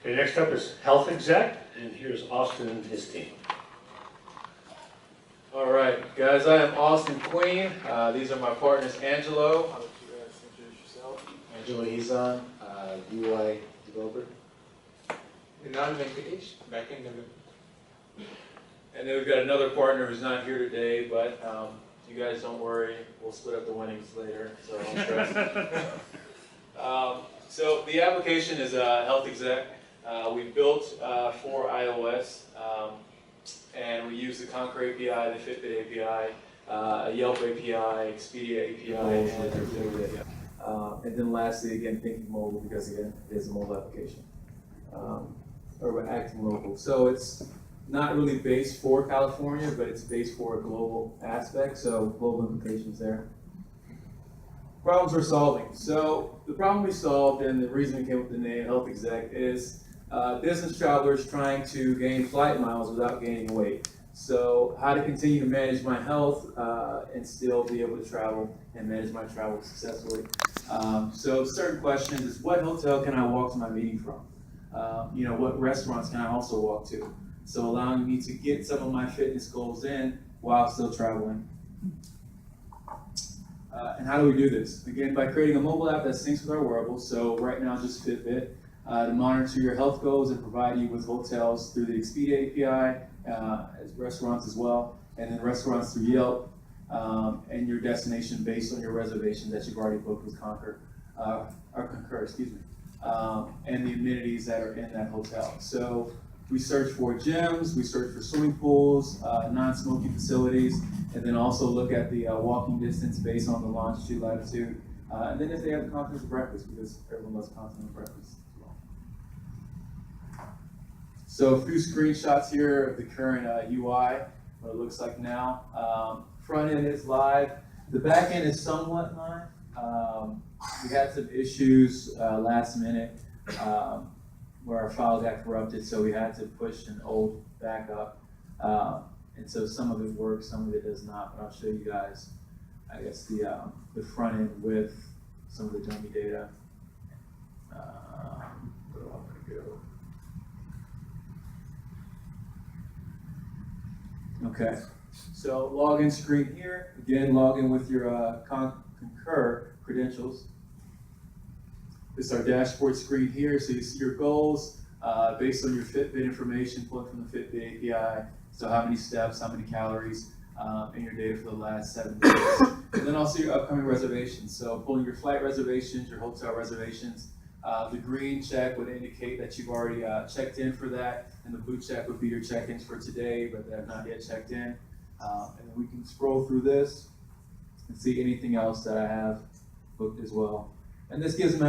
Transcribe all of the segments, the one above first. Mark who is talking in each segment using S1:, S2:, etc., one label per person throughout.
S1: Okay, next up is HealthExec, and here's Austin and his team.
S2: All right, guys, I am Austin Queen. These are my partners, Angelo. I'll let you guys introduce yourself.
S3: Angelo Izan, UI developer.
S4: And I'm Venkatesh, backend developer.
S2: And then we've got another partner who's not here today, but you guys don't worry, we'll split up the winnings later, so don't stress. So the application is HealthExec. We built for iOS, and we use the Concur API, the Fitbit API, a Yelp API, Expedia API, and Wearable API. And then lastly, again, thinking mobile, because again, it is a mobile application. Or we're acting local. So it's not really based for California, but it's based for a global aspect, so global implications there. Problems we're solving. So the problem we solved, and the reason we came up with the name HealthExec, is business travelers trying to gain flight miles without gaining weight. So how to continue to manage my health and still be able to travel and manage my travel successfully. So certain questions is, what hotel can I walk to my meeting from? What restaurants can I also walk to? So allowing me to get some of my fitness goals in while still traveling. And how do we do this? Again, by creating a mobile app that syncs with our wearables. So right now, just Fitbit, to monitor your health goals and provide you with hotels through the Expedia API, as restaurants as well, and then restaurants through Yelp, and your destination based on your reservation that you've already booked with Concur, or Concur, excuse me, and the amenities that are in that hotel. So we search for gyms, we search for swimming pools, non-smoking facilities, and then also look at the walking distance based on the longitude, latitude, and then if they have continental breakfast, because everyone loves continental breakfast as well. So a few screenshots here of the current UI, what it looks like now. Front end is live. The back end is somewhat live. We had some issues last minute where our file got corrupted, so we had to push an old backup. And so some of it works, some of it does not, but I'll show you guys, I guess, the front end with some of the dummy data. Where do I want to go? Okay, so login screen here. Again, log in with your Concur credentials. This is our dashboard screen here, so you see your goals based on your Fitbit information pulled from the Fitbit API. So how many steps, how many calories, and your data for the last 7 days. And then also your upcoming reservations. So pulling your flight reservations, your hotel reservations. The green check would indicate that you've already checked in for that, and the blue check would be your check-ins for today, but that have not yet checked in. And then we can scroll through this and see anything else that I have booked as well. And this gives me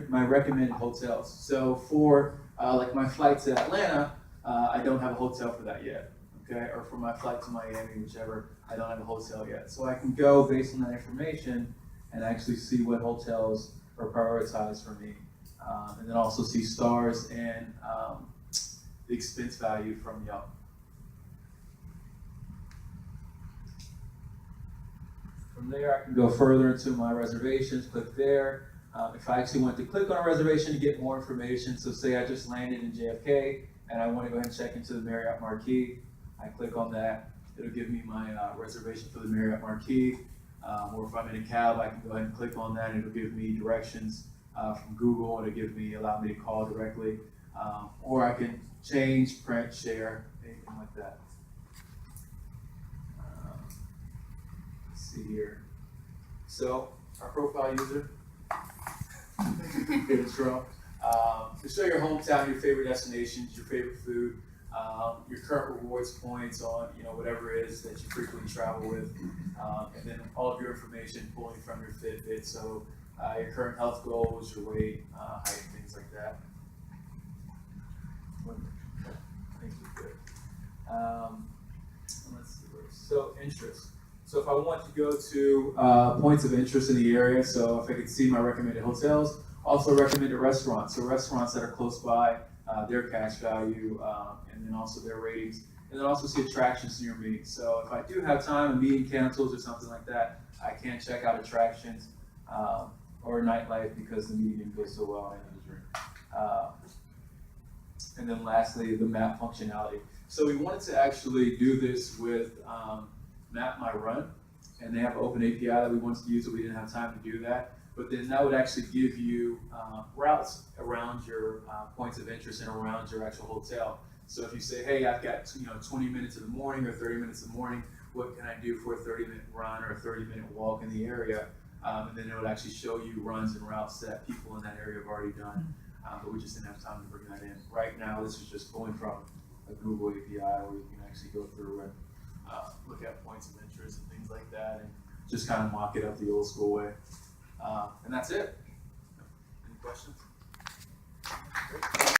S2: my recommended hotels. So for like my flight to Atlanta, I don't have a hotel for that yet, okay? Or for my flight to Miami, whichever, I don't have a hotel yet. So I can go based on that information and actually see what hotels are prioritized for me. And then also see stars and the expense value from Yelp. From there, I can go further into my reservations, click there. If I actually want to click on a reservation to get more information, so say I just landed in JFK and I want to go ahead and check into the Marriott Marquis, I click on that. It'll give me my reservation for the Marriott Marquis. Or if I'm in a cab, I can go ahead and click on that and it'll give me directions from Google. It'll allow me to call directly. Or I can change, print, share, anything like that. Let's see here. So our profile user. Good intro. To show your hometown, your favorite destinations, your favorite food, your current rewards points on whatever it is that you frequently travel with, and then all of your information pulling from your Fitbit. So your current health goals, your weight, height, things like that. Thank you. Good. Let's see. So interest. So if I want to go to points of interest in the area, so if I could see my recommended hotels, also recommended restaurants, so restaurants that are close by, their cash value, and then also their ratings, and then also see attractions in your meeting. So if I do have time, a meeting cancels or something like that, I can check out attractions or nightlife because the meeting didn't go so well in the newsroom. And then lastly, the map functionality. So we wanted to actually do this with Map My Run, and they have an open API that we wanted to use, but we didn't have time to do that. But then that would actually give you routes around your points of interest and around your actual hotel. So if you say, hey, I've got 20 minutes in the morning or 30 minutes in the morning, what can I do for a 30-minute run or a 30-minute walk in the area? And then it would actually show you runs and routes that people in that area have already done. But we just didn't have time to bring that in. Right now, this is just going from a Google API where you can actually go through and look at points of interest and things like that, and just kind of mock it up the old school way. And that's it. Any questions? Great.